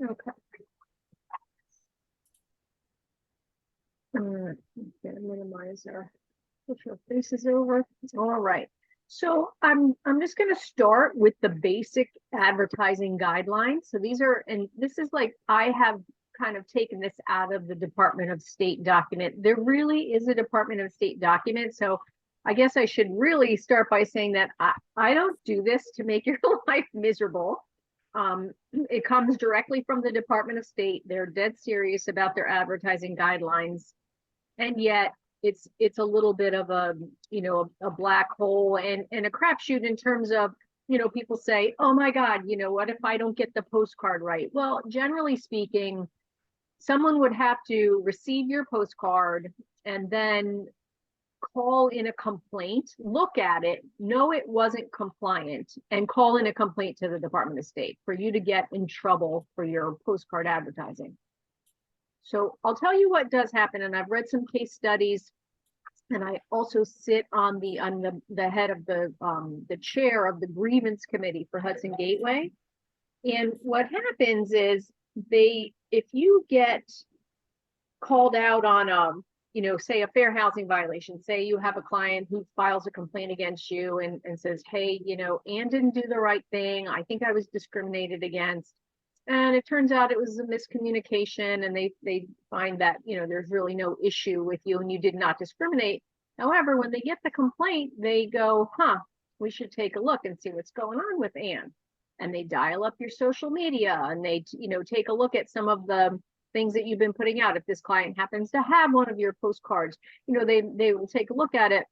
Okay. Okay, minimize our push our faces over. All right. So I'm just going to start with the basic advertising guidelines. So these are, and this is like I have kind of taken this out of the Department of State document. There really is a Department of State document. So I guess I should really start by saying that I don't do this to make your life miserable. It comes directly from the Department of State. They're dead serious about their advertising guidelines, and yet it's a little bit of a, you know, a black hole and a crapshoot in terms of, you know, people say, oh my God, you know, what if I don't get the postcard right? Well, generally speaking, someone would have to receive your postcard and then call in a complaint, look at it, know it wasn't compliant, and call in a complaint to the Department of State for you to get in trouble for your postcard advertising. So I'll tell you what does happen, and I've read some case studies, and I also sit on the head of the chair of the grievance committee for Hudson Gateway. And what happens is if you get called out on you know, say a fair housing violation, say you have a client who files a complaint against you and says, hey, you know, Ann didn't do the right thing. I think I was discriminated against. And it turns out it was a miscommunication, and they find that, you know, there's really no issue with you and you did not discriminate. However, when they get the complaint, they go, we should take a look and see what's going on with Ann. And they dial up your social media and they, you know, take a look at some of the things that you've been putting out. If this client happens to have one of your postcards, you know, they will take a look at it.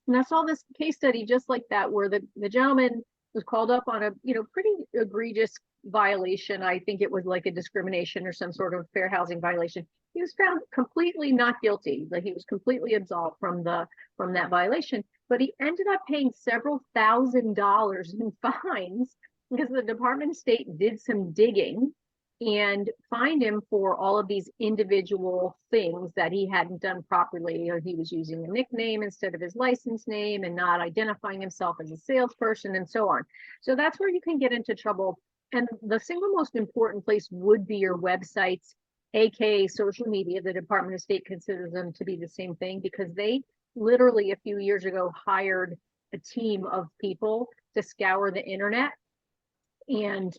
And I saw this case study just like that, where the gentleman was called up on a, you know, pretty egregious violation. I think it was like a discrimination or some sort of fair housing violation. He was found completely not guilty. Like, he was completely absolved from that violation, but he ended up paying several $1,000s in fines because the Department of State did some digging and fined him for all of these individual things that he hadn't done properly, or he was using a nickname instead of his license name and not identifying himself as a salesperson and so on. So that's where you can get into trouble. And the single most important place would be your websites, aka social media. The Department of State considers them to be the same thing, because they literally a few years ago hired a team of people to scour the internet and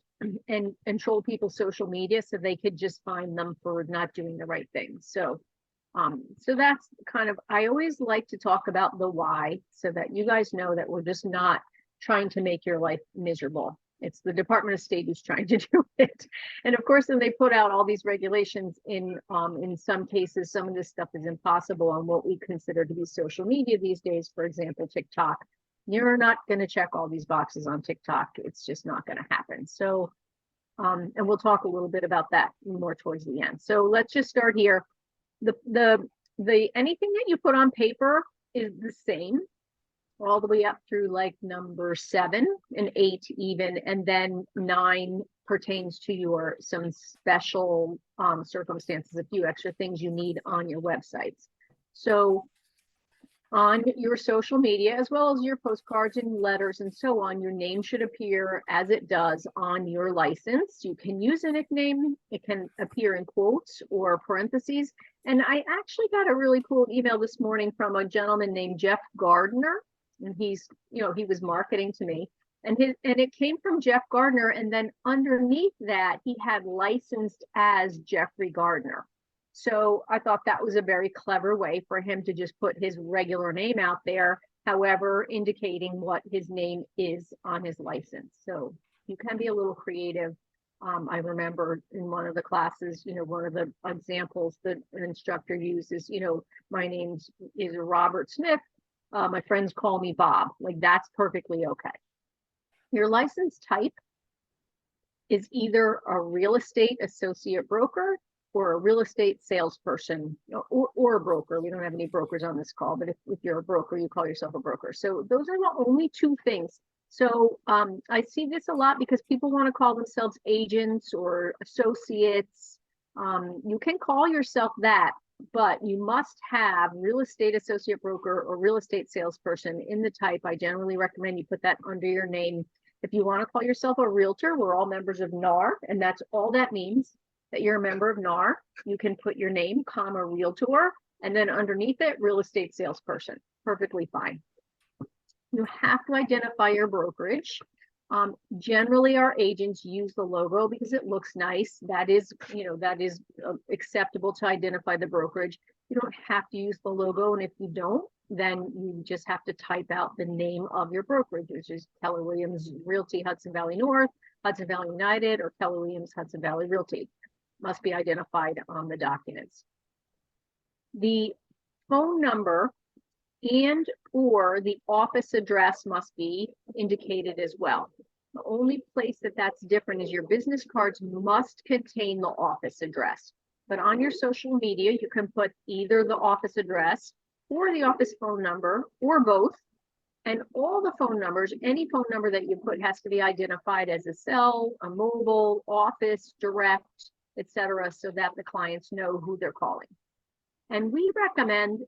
control people's social media so they could just find them for not doing the right thing. So so that's kind of, I always like to talk about the why, so that you guys know that we're just not trying to make your life miserable. It's the Department of State who's trying to do it. And of course, then they put out all these regulations in some cases, some of this stuff is impossible on what we consider to be social media these days. For example, TikTok. You're not going to check all these boxes on TikTok. It's just not going to happen. So, and we'll talk a little bit about that more towards the end. So let's just start here. The anything that you put on paper is the same all the way up through like number 7 and 8 even, and then 9 pertains to your some special circumstances, a few extra things you need on your websites. So on your social media, as well as your postcards and letters and so on, your name should appear as it does on your license. You can use a nickname. It can appear in quotes or parentheses. And I actually got a really cool email this morning from a gentleman named Jeff Gardner. And he's, you know, he was marketing to me. And it came from Jeff Gardner. And then underneath that, he had licensed as Jeffrey Gardner. So I thought that was a very clever way for him to just put his regular name out there, however, indicating what his name is on his license. So you can be a little creative. I remember in one of the classes, you know, one of the examples that an instructor uses, you know, my name is Robert Smith. My friends call me Bob. Like, that's perfectly okay. Your license type is either a real estate associate broker or a real estate salesperson, or a broker. We don't have any brokers on this call, but if you're a broker, you call yourself a broker. So those are the only 2 things. So I see this a lot because people want to call themselves agents or associates. You can call yourself that, but you must have real estate associate broker or real estate salesperson in the type. I generally recommend you put that under your name, If you want to call yourself a realtor, we're all members of NAR, and that's all that means, that you're a member of NAR. You can put your name, comma, realtor, and then underneath it, real estate salesperson. Perfectly fine. You have to identify your brokerage. Generally, our agents use the logo because it looks nice. That is, acceptable to identify the brokerage. You don't have to use the logo, and if you don't, then you just have to type out the name of your brokerage, which is Keller Williams Realty Hudson Valley North, Hudson Valley United, or Keller Williams Hudson Valley Realty. Must be identified on the documents. The phone number and or the office address must be indicated as well. The only place that that's different is your business cards must contain the office address. But on your social media, you can put either the office address or the office phone number or both. And all the phone numbers, any phone number that you put has to be identified as a cell, a mobile, office, direct, etc., so that the clients know who they're calling. And we recommend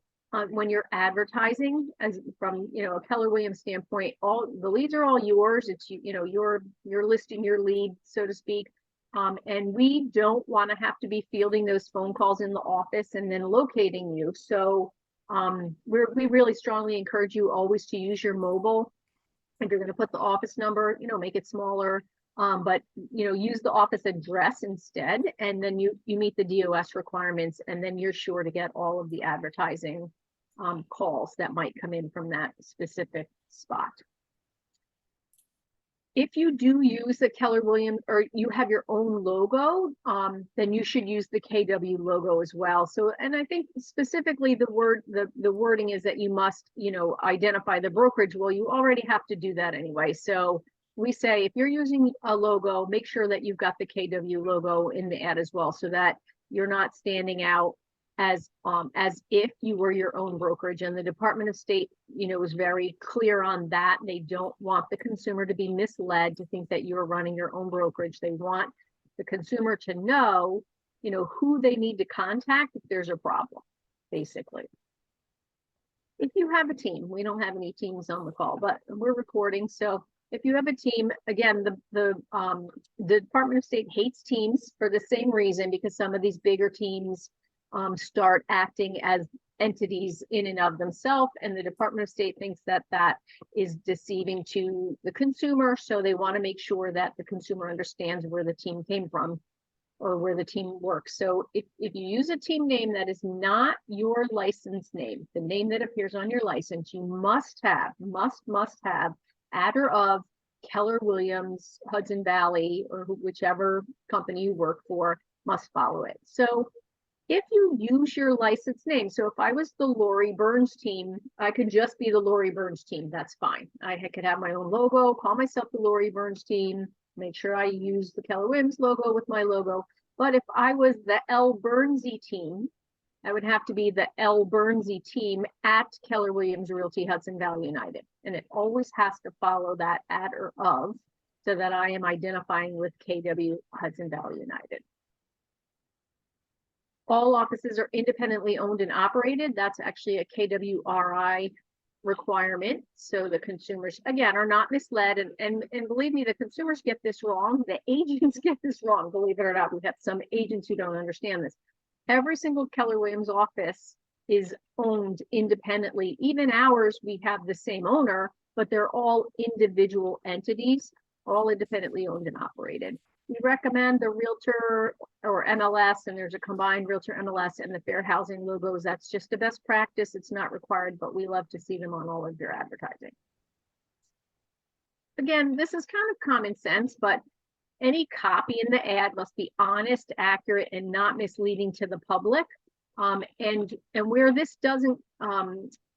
when you're advertising, as from a Keller Williams standpoint, all the leads are all yours. It's you're listing your lead, so to speak. And we don't want to have to be fielding those phone calls in the office and then locating you. So we really strongly encourage you always to use your mobile. If you're going to put the office number, make it smaller. But use the office address instead, and then you meet the DOS requirements, and then you're sure to get all of the advertising calls that might come in from that specific spot. If you do use the Keller Williams, or you have your own logo, then you should use the KW logo as well. So, and I think specifically the wording is that you must, identify the brokerage. Well, you already have to do that anyway. So we say if you're using a logo, make sure that you've got the KW logo in the ad as well, so that you're not standing out as if you were your own brokerage. And the Department of State, is very clear on that. They don't want the consumer to be misled to think that you're running your own brokerage. They want the consumer to know, who they need to contact if there's a problem, basically. If you have a team, we don't have any teams on the call, but we're recording. So if you have a team, again, the Department of State hates teams for the same reason, because some of these bigger teams start acting as entities in and of themselves, and the Department of State thinks that that is deceiving to the consumer. So they want to make sure that the consumer understands where the team came from or where the team works. So if you use a team name that is not your license name, the name that appears on your license, you must have at or of Keller Williams, Hudson Valley, or whichever company you work for, must follow it. So if you use your license name, so if I was the Lori Burns team, I could just be the Lori Burns team. That's fine. I could have my own logo, call myself the Lori Burns team, make sure I use the Keller Williams logo with my logo. But if I was the L Burnsy team, I would have to be the L Burnsy team at Keller Williams Realty Hudson Valley United. And it always has to follow that at or of, so that I am identifying with KW Hudson Valley United. All offices are independently owned and operated. That's actually a KWRI requirement. So the consumers, again, are not misled. And believe me, the consumers get this wrong. The agents get this wrong, believe it or not. We have some agents who don't understand this. Every single Keller Williams office is owned independently. Even ours, we have the same owner, but they're all individual entities, all independently owned and operated. We recommend the Realtor or MLS, and there's a combined Realtor MLS and the Fair Housing logos. That's just a best practice. It's not required, but we love to see them on all of your advertising. Again, this is kind of common sense, but any copy in the ad must be honest, accurate, and not misleading to the public. And where this doesn't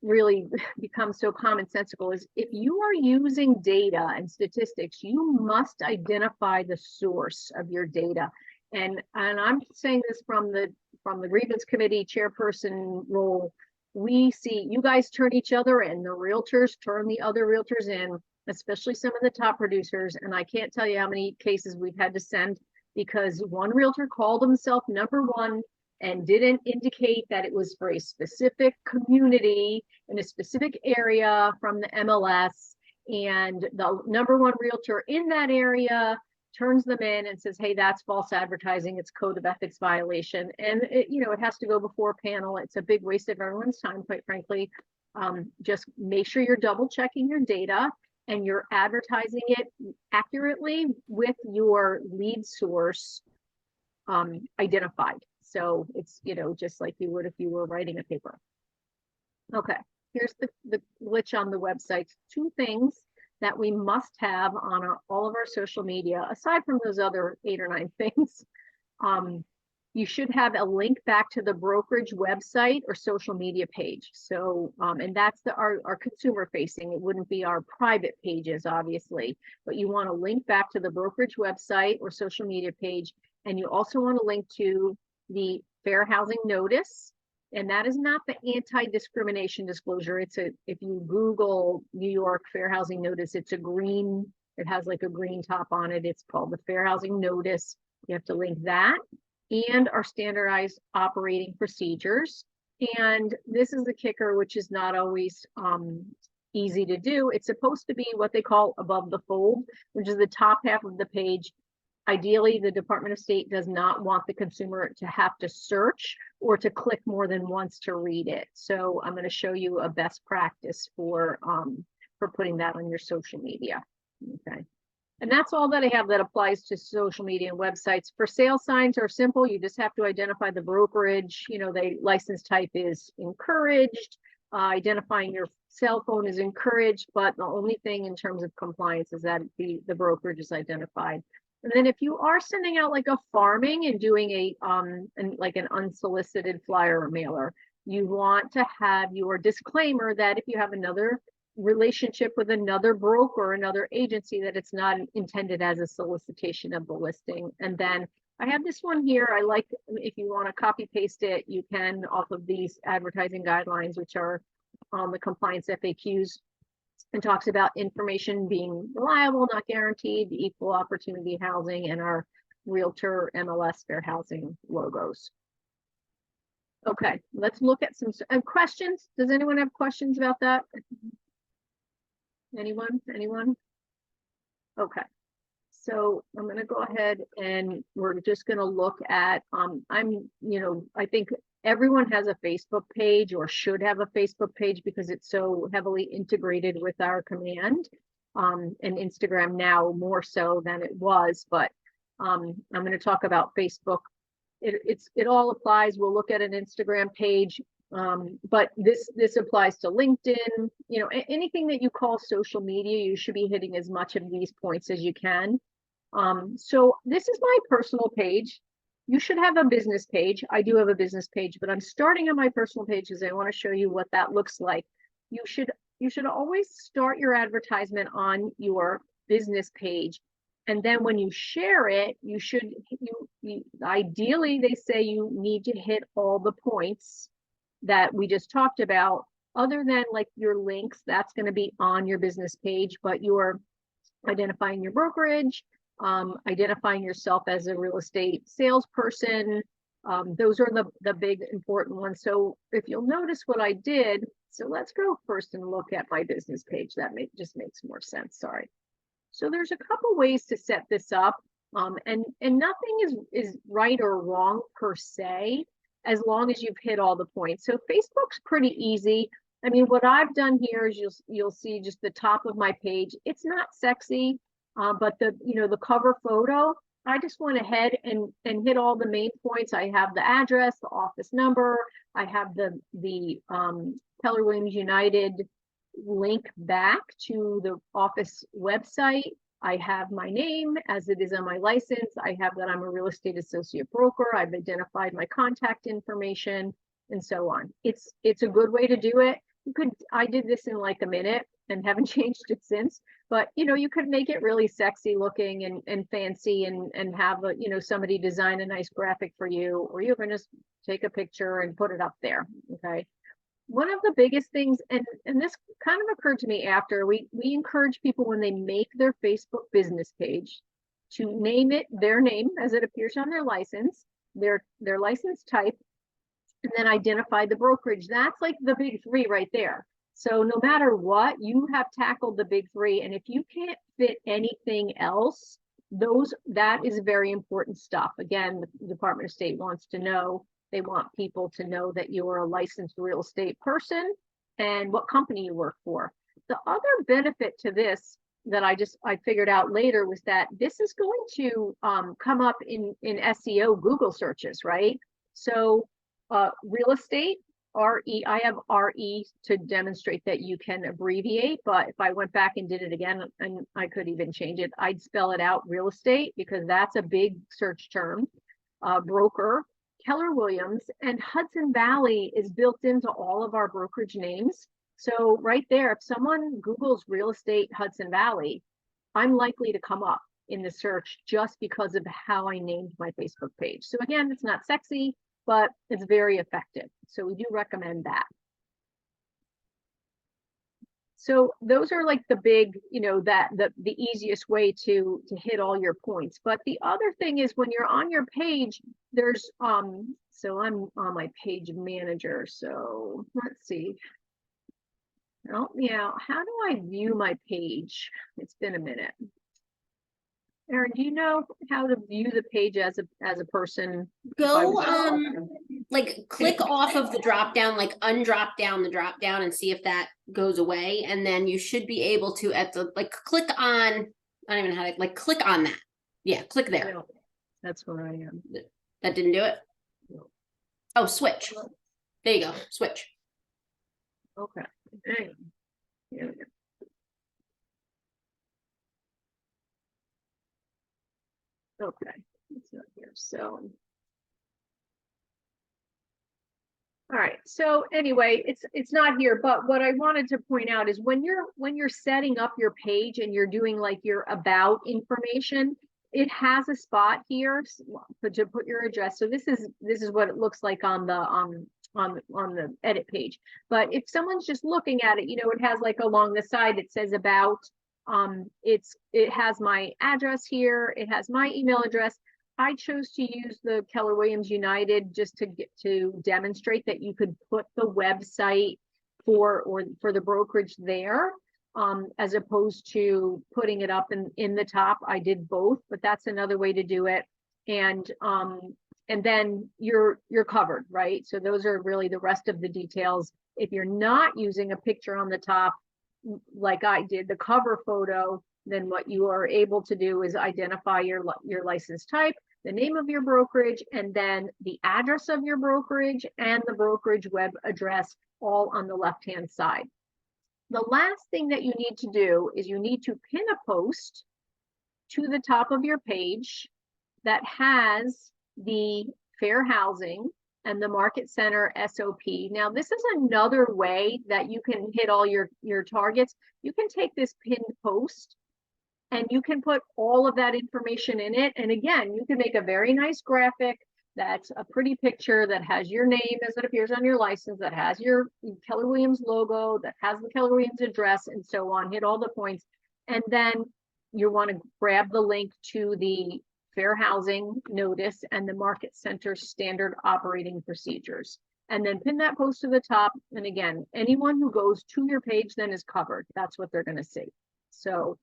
really become so commonsensical is if you are using data and statistics, you must identify the source of your data. And I'm saying this from the grievance committee chairperson role. We see you guys turn each other in. The realtors turn the other realtors in, especially some of the top producers. And I can't tell you how many cases we've had to send because one realtor called himself number one and didn't indicate that it was for a specific community in a specific area from the MLS. and the #1 realtor in that area turns them in and says, hey, that's false advertising, it's code of ethics violation. And it, you know, it has to go before a panel. It's a big waste of everyone's time, quite frankly. Just make sure you're double checking your data and you're advertising it accurately with your lead source identified. So it's, you know, just like you would if you were writing a paper. Okay, here's the glitch on the website. 2 things that we must have on all of our social media, aside from those other 8 or 9 things. You should have a link back to the brokerage website or social media page. So, and that's our consumer facing. It wouldn't be our private pages, obviously, but you want to link back to the brokerage website or social media page. And you also want to link to the fair housing notice. And that is not the anti-discrimination disclosure. It's if you Google New York fair housing notice, it's a green, it has like a green top on it. It's called the fair housing notice. You have to link that and our standardized operating procedures. And this is the kicker, which is not always easy to do. It's supposed to be what they call above the fold, which is the top half of the page. Ideally, the Department of State does not want the consumer to have to search or to click more than once to read it. So I'm going to show you a best practice for putting that on your social media. Okay. And that's all that I have that applies to social media and websites. For sale signs are simple. You just have to identify the brokerage. You know, the license type is encouraged. Identifying your cell phone is encouraged, but the only thing in terms of compliance is that the brokerage is identified. And then if you are sending out like a farming and doing like an unsolicited flyer or mailer, you want to have your disclaimer that if you have another relationship with another broker or another agency, that it's not intended as a solicitation of the listing. And then I have this one here. I like, if you want to copy paste it, you can off of these advertising guidelines, which are on the compliance FAQs, and talks about information being reliable, not guaranteed, equal opportunity housing, and our realtor MLS fair housing logos. Okay, let's look at some questions. Does anyone have questions about that? Anyone? Okay, so I'm going to go ahead and we're just going to look at, I think everyone has a Facebook page or should have a Facebook page because it's so heavily integrated with our command, and Instagram now more so than it was, but I'm going to talk about Facebook. It all applies. We'll look at an Instagram page. But this applies to LinkedIn, you know, anything that you call social media, you should be hitting as much of these points as you can. So this is my personal page. You should have a business page. I do have a business page, but I'm starting on my personal page because I want to show you what that looks like. You should always start your advertisement on your business page. And then when you share it, you ideally, they say you need to hit all the points that we just talked about, other than like your links, that's going to be on your business page, but you're identifying your brokerage, identifying yourself as a real estate salesperson. Those are the big important ones. So if you'll notice what I did, so let's go first and look at my business page. That just makes more sense. Sorry. So there's a couple ways to set this up, and nothing is right or wrong per se, as long as you've hit all the points. So Facebook's pretty easy. I mean, what I've done here is you'll see just the top of my page. It's not sexy, but the cover photo, I just went ahead and hit all the main points. I have the address, the office number. I have the Keller Williams United link back to the office website. I have my name as it is on my license. I have that I'm a real estate associate broker. I've identified my contact information and so on. It's a good way to do it. I did this in like a minute and haven't changed it since, but you could make it really sexy looking and fancy and have somebody design a nice graphic for you, or you can just take a picture and put it up there. Okay. One of the biggest things, and this kind of occurred to me after, we encourage people when they make their Facebook business page to name it their name as it appears on their license, their license type, and then identify the brokerage. That's like the big 3 right there. So no matter what, you have tackled the big three. And if you can't fit anything else, that is very important stuff. Again, the Department of State wants to know, they want people to know that you're a licensed real estate person and what company you work for. The other benefit to this that I figured out later was that this is going to come up in SEO Google searches, right? So real estate, RE, I have RE to demonstrate that you can abbreviate, but if I went back and did it again, and I could even change it, I'd spell it out real estate because that's a big search term. Broker, Keller Williams, and Hudson Valley is built into all of our brokerage names. So right there, if someone Googles real estate Hudson Valley, I'm likely to come up in the search just because of how I named my Facebook page. So again, it's not sexy, but it's very effective. So we do recommend that. So those are like the big, the easiest way to hit all your points. But the other thing is when you're on your page, there's so I'm on my page manager. So let's see. Help me out. How do I view my page? It's been a minute. Erin, do you know how to view the page as a person? Go like click off of the drop down, like undrop down the drop down and see if that goes away. And then you should be able to click on, I don't even know how to click on that. Yeah, click there. No, that's where I am. That didn't do it? No. Oh, switch. There you go. Switch. Okay. Here we go. Okay, it's not here. So, all right. So anyway, it's not here. But what I wanted to point out is when you're setting up your page and you're doing like your about information, it has a spot here to put your address. So this is what it looks like on the edit page. But if someone's just looking at it, it has like along the side it says about. It has my address here. It has my email address. I chose to use the Keller Williams United just to demonstrate that you could put the website for the brokerage there, as opposed to putting it up in the top. I did both, but that's another way to do it. And then you're covered, right? So those are really the rest of the details. If you're not using a picture on the top, like I did, the cover photo, then what you are able to do is identify your license type, the name of your brokerage, and then the address of your brokerage and the brokerage web address all on the left-hand side. The last thing that you need to do is you need to pin a post to the top of your page that has the fair housing and the market center SOP. Now, this is another way that you can hit all your targets. You can take this pinned post and you can put all of that information in it. And again, you can make a very nice graphic that's a pretty picture that has your name as it appears on your license, that has your Keller Williams logo, that has the Keller Williams address, and so on. Hit all the points. And then you want to grab the link to the fair housing notice and the market center standard operating procedures, and then pin that post to the top. And again, anyone who goes to your page then is covered. That's what they're going to see. So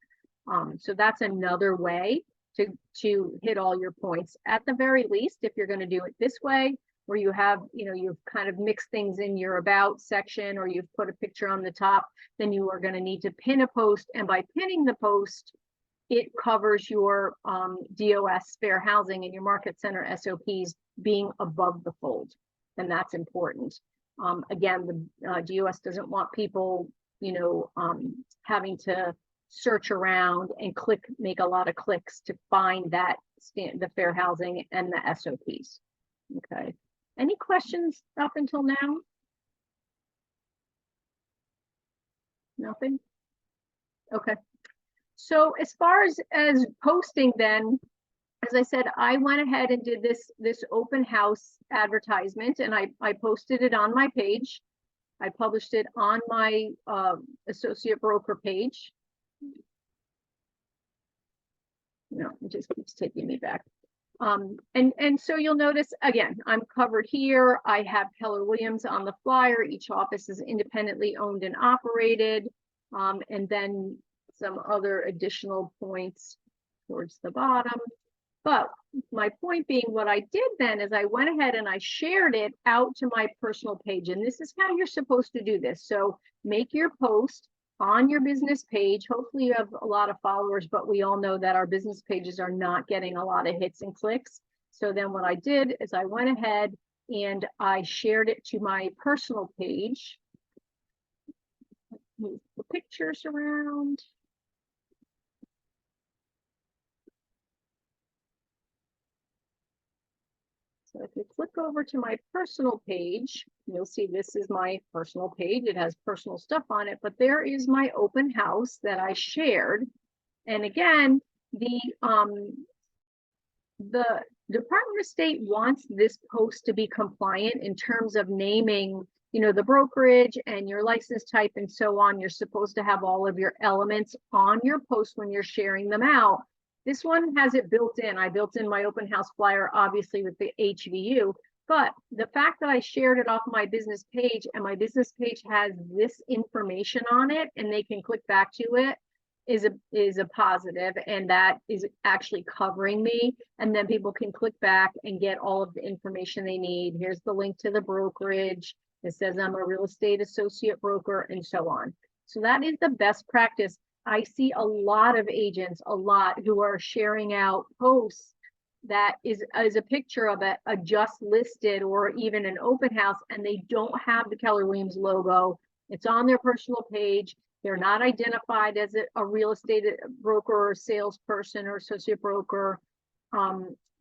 that's another way to hit all your points. At the very least, if you're going to do it this way, where you have, you've kind of mixed things in your about section, or you've put a picture on the top, then you are going to need to pin a post. And by pinning the post, it covers your DOS fair housing and your market center SOPs being above the fold. And that's important. Again, the DOS doesn't want people, having to search around and make a lot of clicks to find that the fair housing and the SOPs. Okay. Any questions up until now? Nothing? Okay. So as far as posting, then, as I said, I went ahead and did this open house advertisement, and I posted it on my page. I published it on my associate broker page. No, it just keeps taking me back. And so you'll notice, again, I'm covered here. I have Keller Williams on the flyer. Each office is independently owned and operated. And then some other additional points towards the bottom. But my point being, what I did then is I went ahead and I shared it out to my personal page. And this is how you're supposed to do this. So make your post on your business page. Hopefully you have a lot of followers, but we all know that our business pages are not getting a lot of hits and clicks. So then what I did is I went ahead and I shared it to my personal page. Move the pictures around. So if you click over to my personal page, you'll see this is my personal page. It has personal stuff on it, but there is my open house that I shared. And again, the Department of State wants this post to be compliant in terms of naming, you know, the brokerage and your license type and so on. You're supposed to have all of your elements on your post when you're sharing them out. This one has it built in. I built in my open house flyer, obviously with the HVU, but the fact that I shared it off my business page and my business page has this information on it and they can click back to it is a positive, and that is actually covering me. And then people can click back and get all of the information they need. Here's the link to the brokerage. It says I'm a real estate associate broker and so on. So that is the best practice. I see a lot of agents, who are sharing out posts that is a picture of a just listed or even an open house, and they don't have the Keller Williams logo. It's on their personal page. They're not identified as a real estate broker or salesperson or associate broker.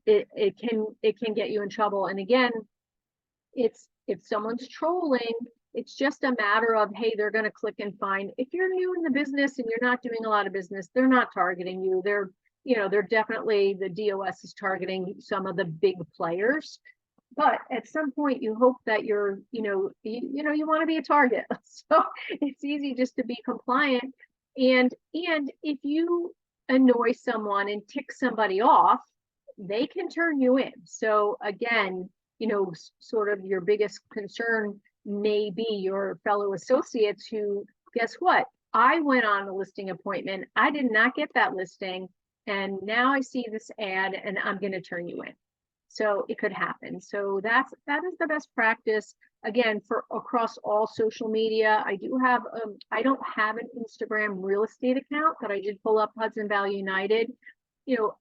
It can get you in trouble. And again, it's if someone's trolling, it's just a matter of, hey, they're going to click and find. If you're new in the business and you're not doing a lot of business, they're not targeting you. They're definitely, the DOS is targeting some of the big players. But at some point you hope that you want to be a target. So it's easy just to be compliant. And if you annoy someone and tick somebody off, they can turn you in. So again, sort of your biggest concern may be your fellow associates who, guess what? I went on a listing appointment. I did not get that listing. And now I see this ad and I'm going to turn you in. So it could happen. So that is the best practice. Again, for across all social media, I don't have an Instagram real estate account, but I did pull up Hudson Valley United.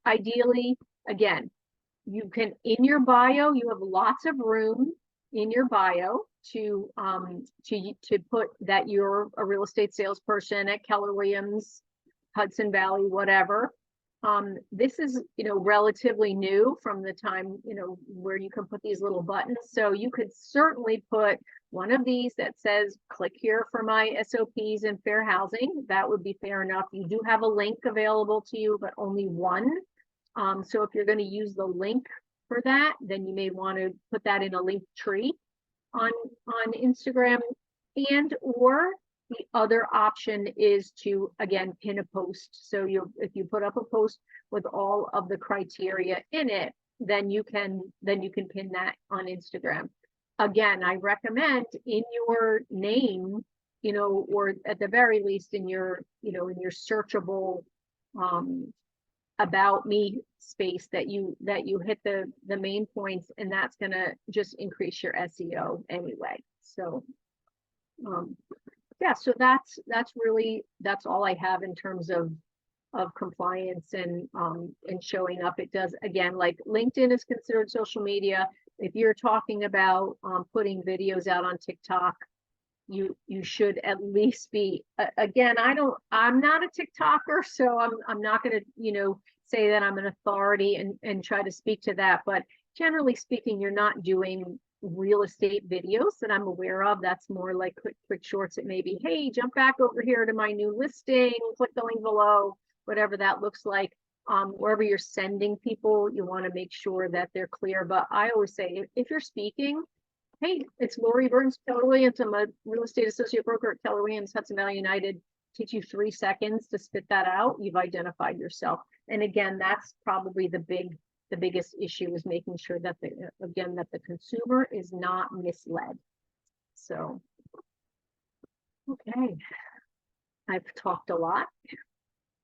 Ideally, again, you can, in your bio, you have lots of room in your bio to put that you're a real estate salesperson at Keller Williams, Hudson Valley, whatever. This is, relatively new from the time, where you can put these little buttons. So you could certainly put one of these that says, click here for my SOPs and fair housing. That would be fair enough. You do have a link available to you, but only one. So if you're going to use the link for that, then you may want to put that in a link tree on Instagram, or the other option is to, again, pin a post. So if you put up a post with all of the criteria in it, then you can pin that on Instagram. Again, I recommend in your name, or at the very least in your searchable about me space that you hit the main points, and that's going to just increase your SEO anyway. So yeah, so that's all I have in terms of compliance and showing up. It does, again, like LinkedIn is considered social media. If you're talking about putting videos out on TikTok, you should at least be, again, I'm not a TikToker, so I'm not going to say that I'm an authority and try to speak to that, but generally speaking, you're not doing real estate videos that I'm aware of. That's more like quick shorts. It may be, hey, jump back over here to my new listing, click the link below, whatever that looks like. Wherever you're sending people, you want to make sure that they're clear. But I always say, if you're speaking, hey, it's Lori Burns, Keller Williams. I'm a real estate associate broker at Keller Williams, Hudson Valley United. Takes you 3 seconds to spit that out. You've identified yourself. And again, that's probably the the biggest issue is making sure that again, that the consumer is not misled. So, okay. I've talked a lot.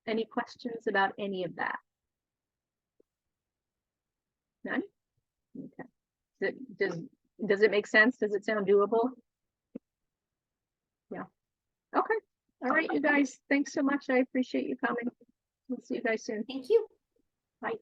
Any questions about any of that? None? Okay. Does it make sense? Does it sound doable? Yeah. Okay. All right, you guys. Thanks so much. I appreciate you coming. We'll see you guys soon. Thank you. Bye.